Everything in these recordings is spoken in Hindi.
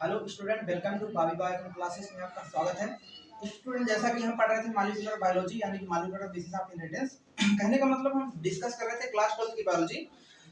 हेलो स्टूडेंट, वेलकम टू भाभी बायो क्लासेस में आपका स्वागत है। स्टूडेंट, जैसा कि हम पढ़ रहे थे मॉलिक्यूलर बायोलॉजी यानी कि मॉलिक्यूलर बेसिस ऑफ इनहेरिटेंस, कहने का मतलब हम डिस्कस कर रहे थे क्लास 12 की बायोलॉजी।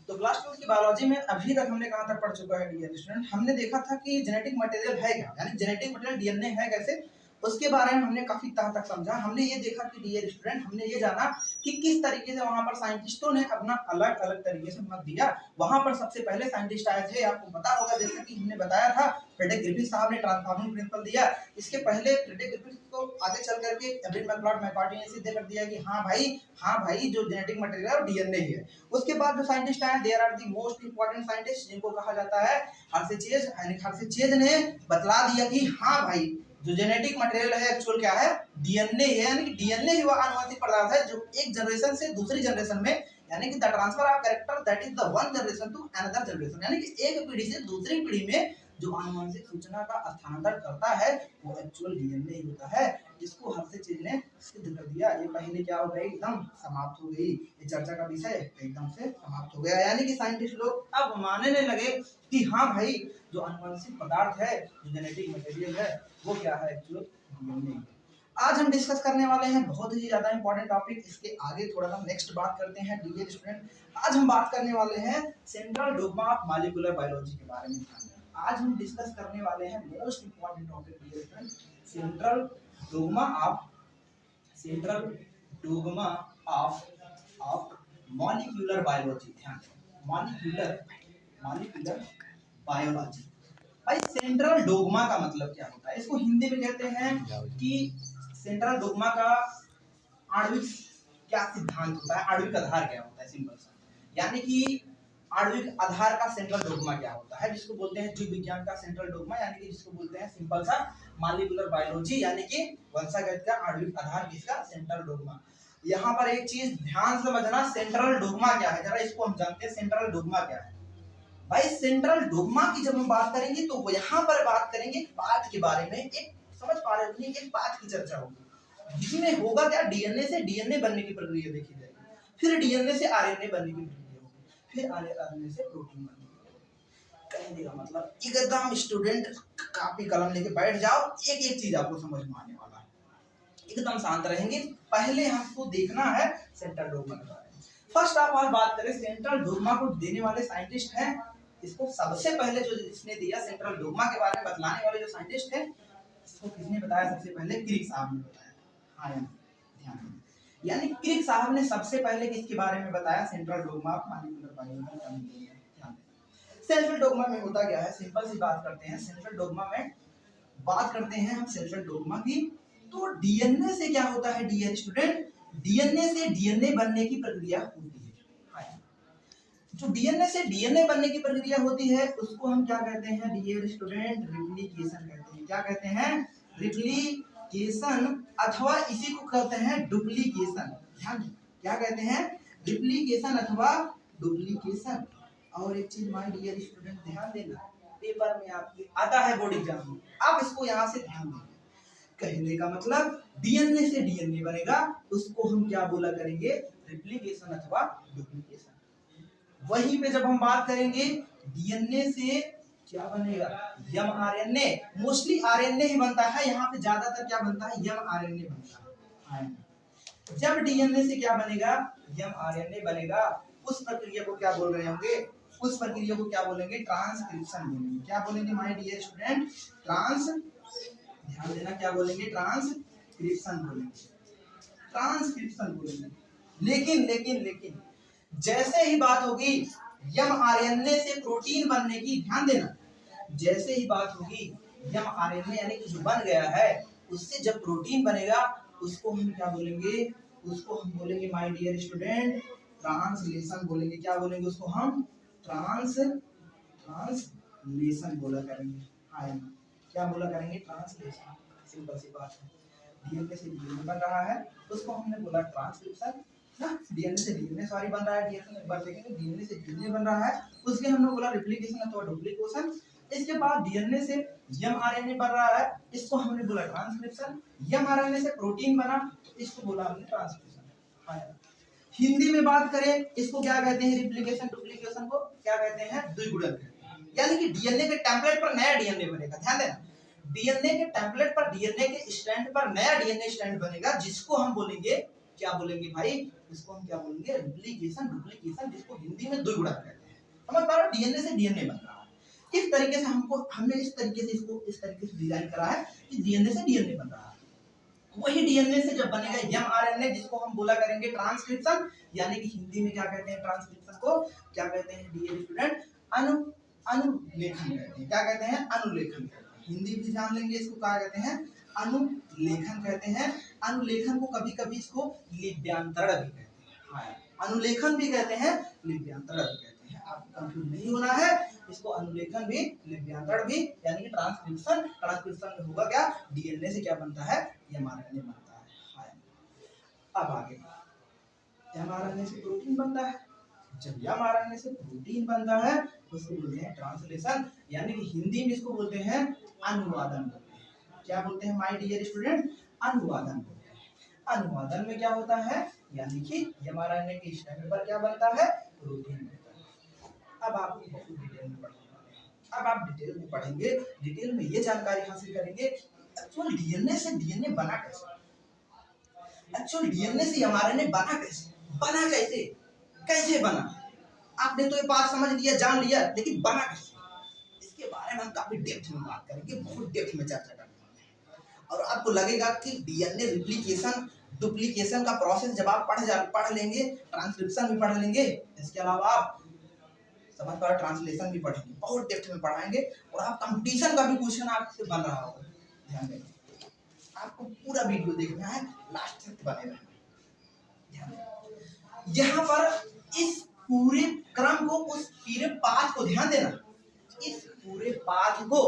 तो क्लास 12 की बायोलॉजी में अभी तक हमने कहां तक पढ़ चुका है डियर स्टूडेंट, हमने देखा था कि जेनेटिक मटेरियल है क्या, यानी जेनेटिक मटेरियल डीएनए है कैसे, उसके बारे में हमने काफी तह तक समझा। हमने ये देखा कि डियर स्टूडेंट, हमने ये जाना कि किस तरीके से वहां पर साइंटिस्टों ने अपना अलग अलग तरीके से मत दिया। वहां पर सबसे पहले साइंटिस्ट आए थे, आपको पता होगा, जैसा कि हमने बताया था, फ्रेडरिक ग्रिफिथ साहब ने ट्रांसफॉर्मिंग प्रिंसिपल दिया। इसके पहले फ्रेडरिक ग्रिफिथ को आगे चल करके एडविन मैकलॉड मैककार्टी ने सिद्ध कर दिया कि हाँ भाई जो जेनेटिक मटेरियल है वो डीएनए ही है। उसके बाद जो साइंटिस्ट आए, there are the most important scientist, जिनको कहा जाता है हर्षेचेज। हर्षेचेज ने बतला दिया कि हाँ भाई जो जेनेटिक मटेरियल है एक्चुअल क्या है, डीएनए है, यानी कि डीएनए ही वह आनुवंशिक पदार्थ है जो एक जनरेशन से दूसरी जनरेशन में, यानी कि the transfer of character that is the one generation to another generation, यानी कि एक पीढ़ी से दूसरी पीढ़ी में जो आनुवंशिक सूचना का स्थानांतरण करता है वो एक्चुअल डीएनए ही होता है, जिसको हर्षेचेज ने सिद्ध कर दिया। ये पहले क्या हो गई, एकदम समाप्त हो गई, ये चर्चा का विषय एकदम से समाप्त हो गया। यानी कि साइंटिस्ट लोग अब मानने लगे कि हाँ भाई जो आनुवंशिक पदार्थ है, जो जेनेटिक मटेरियल है, वो क्या है, एक्चुअल डीएनए। आज हम डिस्कस करने वाले हैं बहुत ही ज्यादा इंपॉर्टेंट टॉपिक। इसके आगे थोड़ा सा नेक्स्ट बात करते हैं डियर स्टूडेंट। आज हम बात करने वाले हैं central dogma of molecular biology के बारे में। आज हम डिस्कस करने वाले हैं most important topic dear student, central dogma of of molecular biology. ध्यान मॉलिक्यूलर बायोलॉजी। भाई सेंट्रल डोग्मा का मतलब क्या होता है, इसको हिंदी में कहते हैं कि सेंट्रल डोग्मा का आणविक क्या सिद्धांत होता है, आणविक आधार क्या होता है, सिंपल सा। यानी कि आणविक आधार का सेंट्रल डोग्मा क्या होता है, जिसको बोलते हैं जीव विज्ञान का सेंट्रल डोग्मा, यानी कि जिसको बोलते हैं सिंपल सा मॉलिक्यूलर बायोलॉजी, यानी कि वंशागत का आणविक आधार किसका, सेंट्रल डोग्मा। यहाँ पर एक चीज ध्यान से समझना, सेंट्रल डोग्मा क्या है, जरा इसको हम जानते हैं। सेंट्रल डोग्मा क्या है भाई, सेंट्रल डोग्मा की जब हम बात करेंगे तो यहाँ पर बात करेंगे एक बात के बारे में, एक समझ पा रहे हो, एक बात की चर्चा होगी जिसमें होगा क्या, डीएनए से डीएनए बनने की प्रक्रिया देखी जाएगी, फिर डीएनए से आरएनए बनने की प्रक्रिया होगी, फिर आरएनए से प्रोटीन बनने की। कहने का मतलब एकदम स्टूडेंट कॉपी कलम लेके बैठ जाओ, एक एक चीज आपको समझ में आने वाला है, एकदम शांत रहेंगे। पहले हमको देखना है सेंट्रल डोग्मा के बारे में। फर्स्ट ऑफ ऑल बात करें, सेंट्रल डोग्मा को देने वाले साइंटिस्ट हैं, इसको सबसे पहले जो जिसने दिया सेंट्रल डोग्मा के बारे में बतलाने वाले जो साइंटिस्ट थे, इसको किसने बताया, सबसे पहले क्रिक साहब ने बताया। हाँ ध्यान, यानी क्रिक साहब ने सबसे पहले किसके बारे में बताया, central dogma of molecular biology. Central dogma में होता क्या है, सिंपल सी बात करते हैं। सेंट्रल डोग्मा में बात करते हैं हम सेंट्रल डोग्मा की, तो डीएनए से क्या होता है डियर स्टूडेंट, डीएनए से डीएनए बनने की प्रक्रिया होती है। जो डीएनए से डीएनए बनने की प्रक्रिया होती है उसको हम क्या कहते हैं डियर स्टूडेंट, रिप्लिकेशन कहते हैं। क्या कहते हैं, रिप्लिकेशन, अथवा इसी को कहते हैं डुप्लीकेशन। क्या कहते हैं, रिप्लिकेशन अथवा डुप्लीकेशन। और एक चीज माय डियर स्टूडेंट ध्यान देना, पेपर में आपके आता है बोर्ड एग्जाम में, आप इसको यहाँ से ध्यान देना। कहने का मतलब डीएनए से डीएनए बनेगा, उसको हम क्या बोला करेंगे, रिप्लिकेशन अथवा डुप्लीकेशन। वहीं पे जब हम बात करेंगे डीएनए से क्या बनेगा, एमआरएनए, मोस्टली आरएनए ही बनता है, यहाँ पे ज्यादातर क्या बनता है, एमआरएनए बनता है। जब डीएनए से क्या बनेगा, एमआरएनए बनेगा, उस प्रक्रिया को क्या बोल रहे होंगे, उस प्रक्रिया को क्या बोलेंगे, ट्रांसक्रिप्शन बोलेंगे। क्या बोलेंगे माय डियर स्टूडेंट, ध्यान देना, क्या बोलेंगे, ट्रांसक्रिप्शन बोलेंगे, ट्रांसक्रिप्शन बोलेंगे। लेकिन लेकिन लेकिन जैसे ही बात होगी एमआरएनए से प्रोटीन बनने की, ध्यान देना, जैसे ही बात होगी एमआरएनए यानी कि जो बन गया है उससे जब प्रोटीन बनेगा उसको हम क्या बोलेंगे, उसको हम बोलेंगे माय डियर स्टूडेंट ट्रांसलेशन बोलेंगे। क्या बोलेंगे उसको हम, ट्रांसलेशन बोला करेंगे। हाँ, क्या बोला करेंगे, ट्रांसलेशन। सिंपल सी बात है, डीएनए से डीएनए बन रहा है उसको हमने बोला ट्रांसक्रिप्शन ना, डीएनए से डीएनए सॉरी बन रहा है, डीएनए एक बार देखेंगे, डीएनए से डीएनए बन रहा है, उसके हमने बोला रिप्लिकेशन अथवा डुप्लीकेशन। इसके बाद डीएनए से एमआरएनए बन रहा है, इसको हमने बोला ट्रांसक्रिप्शन। एमआरएनए से प्रोटीन बना, इसको बोला हमने ट्रांसक्रिप्शन। हाँ, हिंदी में बात करें इसको क्या कहते हैं, रिप्लिकेशन डुप्लीकेशन को क्या कहते हैं, द्विगुणन। यानी कि डीएनए के टेम्पलेट पर नया डीएनए बनेगा। ध्यान देना, डीएनए के टेम्पलेट पर, डीएनए के स्ट्रैंड पर नया डीएनए स्ट्रैंड बनेगा, जिसको हम बोलेंगे, क्या बोलेंगे भाई, इसको हम क्या बोलेंगे, रिप्लिकेशन, डुप्लीकेशन, जिसको हिंदी में द्विगुणन कहते हैं। समझ पा रहे हो, डीएनए से डीएनए बन रहा है। इस तरीके से हमने इस तरीके से इसको इस तरीके से डिजाइन करा है कि डीएनए से डीएनए बन रहा है। वही डीएनए से जब बनेगा एमआरएनए, जिसको हम बोला करेंगे ट्रांसक्रिप्शन, यानी कि हिंदी में क्या कहते हैं, ट्रांसक्रिप्शन को क्या कहते हैं डियर स्टूडेंट, अनुलेखन कहते हैं। क्या कहते हैं, अनुलेखन कहते हैं। हिंदी भी जान लेंगे, इसको क्या कहते हैं, अनुलेखन कहते हैं। अनुलेखन को कभी कभी इसको लिप्यांतरण भी कहते हैं। हाँ, अनुलेखन भी कहते हैं, लिप्यांतरण भी कहते हैं। आपको कंफ्यूज नहीं होना है, इसको अनुलेखन भी, लिप्यांतरण भी, यानी कि ट्रांसक्रिप्शन। ट्रांसक्रिप्शन में होगा क्या, डीएनए से क्या बनता है, एमआरएनए बनता है। हाँ। अब आगे, एमआरएनए से प्रोटीन बनता है। जब एमआरएनए से प्रोटीन बनता है उसको बोलते हैं ट्रांसलेशन, यानी कि हिंदी में इसको बोलते हैं अनुवादन बोलते हैं। क्या बोलते हैं माय डियर स्टूडेंट, अनुवादन बोलते हैं। अनुवादन में क्या होता है, यानी कि एमआरएनए के स्ट्रैंड पर क्या बनता है, प्रोटीन बनता है। अब आप बहुत डिटेल में पढ़ेंगे, अब आप डिटेल में पढ़ेंगे, डिटेल में ये जानकारी हासिल करेंगे एक्चुअल डीएनए से डीएनए बना कैसे, एक्चुअल डीएनए से एमआरएनए बना कैसे, बना कैसे, कैसे बना। आपने तो ये बात समझ लिया, जान लिया, लेकिन बना कैसे, इसके बारे में हम काफी डेप्थ में बात करेंगे, बहुत डेप्थ में चर्चा करेंगे। और आपको लगेगा कि डीएनए रिप्लिकेशन, डुप्लीकेशन का प्रोसेस जब आप पढ़ लेंगे, ट्रांसक्रिप्शन भी पढ़ लेंगे, इसके अलावा आप समझ पा, ट्रांसलेशन भी पढ़ेंगे, बहुत डेप्थ में पढ़ाएंगे। और आप कंपटीशन का भी क्वेश्चन आपसे बन रहा होगा, ध्यान दें, आपको पूरा वीडियो देखना है, लास्ट तक बने रहना। यहाँ पर इस पूरे क्रम को, उस पूरे पाथ को ध्यान देना, इस पूरे पाथ को,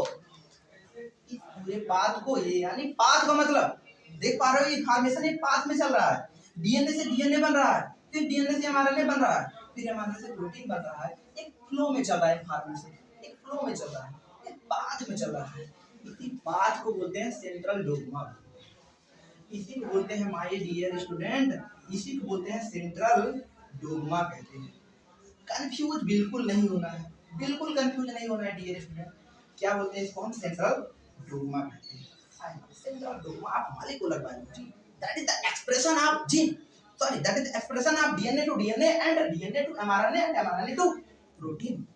इस पूरे पाथ को, ये यानी पाथ का मतलब देख पा रहे हो, ये फॉर्मेशन एक पाथ में चल रहा है। डीएनए से डीएनए बन रहा है, फिर डीएनए से एमआरएनए बन रहा है, फिर एमआरएनए से प्रोटीन बन रहा है। एक फ्लो में चल रहा है, फॉर्मेशन एक फ्लो में चल रहा है, एक पाथ में चल रहा है। इसी पाथ को बोलते हैं सेंट्रल डोग्मा, इसी को बोलते हैं माय डियर स्टूडेंट, इसी को बोलते हैं सेंट्रल डोग्मा कहते हैं। कंफ्यूज बिल्कुल नहीं होना है, बिल्कुल कंफ्यूज नहीं होना है डियर स्टूडेंट। क्या बोलते हैं इसको, हम सेंट्रल डोग्मा कहते हैं। सेंट्रल डोग्मा आप मालिक को लगवाएंगे जी, that is the expression of gene, sorry that is the expression of DNA to DNA and DNA to mRNA and mRNA to protein.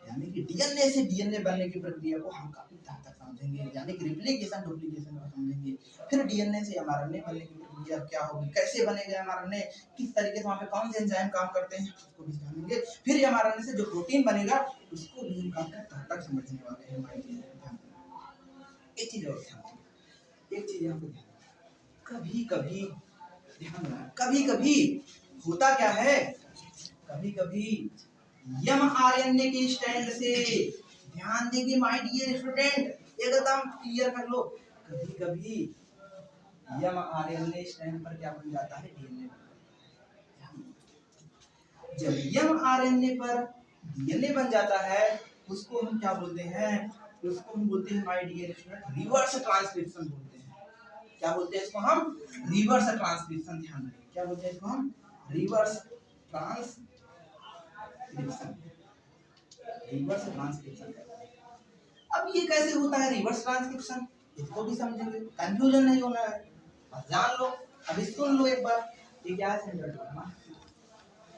यानी कि डीएनए से डीएनए बनने की प्रक्रिया को हम काफी हद तक समझेंगे, यानी कि रिप्लिकेशन, डुप्लीकेशन को समझेंगे। फिर डीएनए से एमआरएनए बनने की प्रक्रिया क्या होगी, कैसे बनेगा एमआरएनए, किस तरीके से वहाँ पे कौन से एंजाइम काम करते हैं, उसको भी जानेंगे। फिर एमआरएनए से जो प्रोटीन बनेगा उसको भी हम काफी हद तक समझने वाले हैं। एक चीज और ध्यान, एक चीज यहाँ पे कभी कभी ध्यान रखना, कभी कभी होता क्या है, कभी कभी एमआरएनए के स्टैंड से, ध्यान देंगे माय डियर स्टूडेंट, एकदम क्लियर कर लो, कभी कभी एमआरएनए स्टैंड पर क्या बन जाता है, डीएनए। जब एमआरएनए पर डीएनए बन जाता है उसको हम क्या बोलते हैं, उसको हम बोलते हैं my dear student reverse transcription बोलते हैं। क्या बोलते हैं इसको हम, रिवर्स ट्रांसक्रिप्शन। ध्यान रखें, क्या बोलते हैं इसको हम, रिवर्स ट्रांसक्रिप्शन, रिवर्स ट्रांसक्रिप्शन। अब ये कैसे होता है रिवर्स ट्रांसक्रिप्शन, इसको भी समझेंगे, कंफ्यूजन नहीं होना है, बस जान लो। अभी सुन लो एक बार, ये क्या है, सेंट्रल डोग्मा,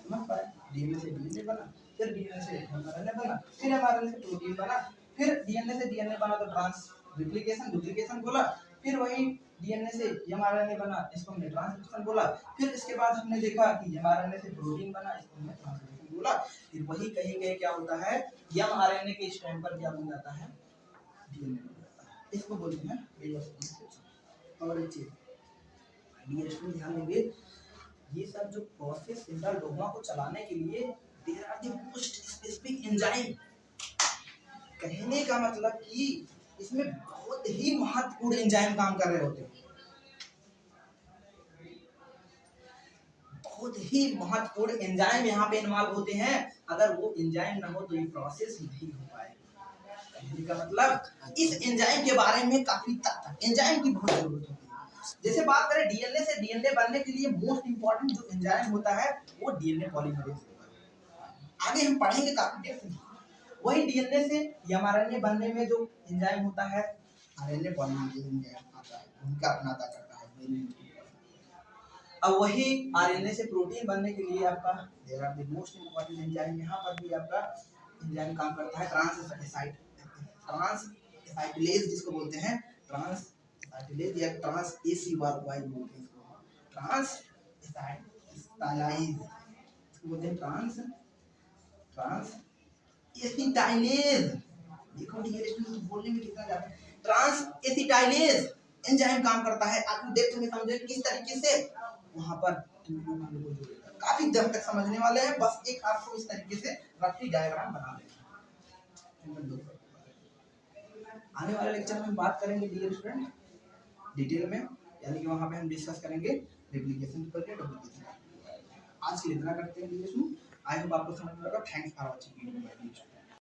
समझ पाए, डीएनए से डीएनए बना, फिर डीएनए से एमआरएनए बना, फिर एमआरएनए से प्रोटीन बना, फिर डीएनए से डीएनए बना तो ट्रांस रिप्लिकेशन, डुप्लीकेशन बोला, फिर वही डीएनए से एमआरएनए बना, इसको हमने ट्रांसक्रिप्शन बोला। फिर इसके बाद हमने देखा कि एमआरएनए से प्रोटीन बना, इसको हमने ट्रांसक्रिप्शन बोला। फिर वही कहीं गए क्या होता है, एमआरएनए के स्ट्रैंड पर क्या बन जाता है, डीएनए बन जाता है, इसको बोलते हैं रिवर्स ट्रांसक्रिप्शन। और एक चीज डियर स्टूडेंट ध्यान देंगे, ये सब जो प्रोसेस सेंट्रल डोग्मा को चलाने के लिए there are the most specific enzyme. कहने का मतलब कि इसमें बहुत ही महत्वपूर्ण एंजाइम काम कर रहे होते हैं, बहुत ही महत्वपूर्ण एंजाइम यहाँ पे इन्वॉल्व होते हैं। अगर वो एंजाइम ना हो तो ये प्रोसेस नहीं हो पाएगा। कहने का मतलब इस एंजाइम के बारे में काफी एंजाइम की बहुत जरूरत होती है। जैसे बात करें डीएनए से डीएनए बनने के लिए मोस्ट इंपॉर्टेंट जो एंजाइम होता है वो डीएनए पॉलीमरेज होता है। आगे हम पढ़ेंगे काफी डेप्थ में, वही डीएनए से एमआरएनए बनने में जो एंजाइम होता है, आरएनए बनने के एंजाइम आता है, भूमिका अपना अदा करता है। अब वही आरएनए से प्रोटीन बनने के लिए आपका there are the most important enzyme, यहाँ पर भी आपका एंजाइम काम करता है ट्रांसएसाइक्लेज जिसको बोलते हैं, ट्रांसएसाइक्लेज या ट्रांस एसीवाई बोलते हैं इसको, ट्रांसएसाइक्लाइज इसको बोलते हैं, ट्रांस एसिटाइलेज। देखो डियर स्टूडेंट्स बोलने में कितना जाता है, ट्रांस एसिटाइलेज एंजाइम काम करता है। आप देखते हुए समझे किस तरीके से वहां पर काफी देर तक समझने वाले हैं, बस एक आपको इस तरीके से रफली डायग्राम बना लेना। आने वाले लेक्चर में हम बात करेंगे डियर स्टूडेंट डिटेल में, यानी कि वहां पे हम डिस्कस करेंगे रेप्लिकेशन पर या डुप्लीकेशन। आज के लिए इतना करते हैं डियर स्टूडेंट, आई होप आपको समझ में आएगा। Thanks for watching video.